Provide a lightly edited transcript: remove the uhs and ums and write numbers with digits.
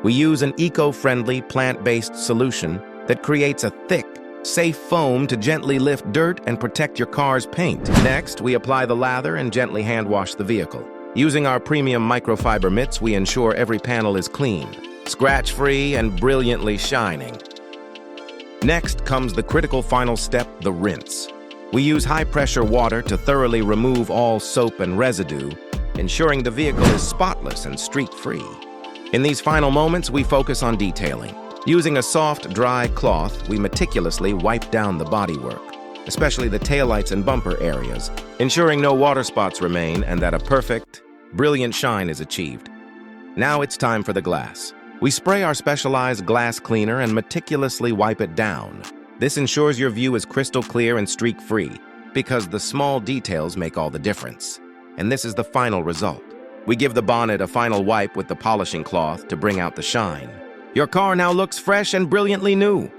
We use an eco-friendly, plant-based solution that creates a thick, safe foam to gently lift dirt and protect your car's paint. Next, we apply the lather and gently hand wash the vehicle. Using our premium microfiber mitts, we ensure every panel is clean, scratch-free, and brilliantly shining. Next comes the critical final step, the rinse. We use high-pressure water to thoroughly remove all soap and residue, ensuring the vehicle is spotless and streak-free. In these final moments, we focus on detailing. Using a soft, dry cloth, we meticulously wipe down the bodywork, especially the taillights and bumper areas, ensuring no water spots remain and that a perfect, brilliant shine is achieved. Now it's time for the glass. We spray our specialized glass cleaner and meticulously wipe it down. This ensures your view is crystal clear and streak-free, because the small details make all the difference. And this is the final result. We give the bonnet a final wipe with the polishing cloth to bring out the shine. Your car now looks fresh and brilliantly new.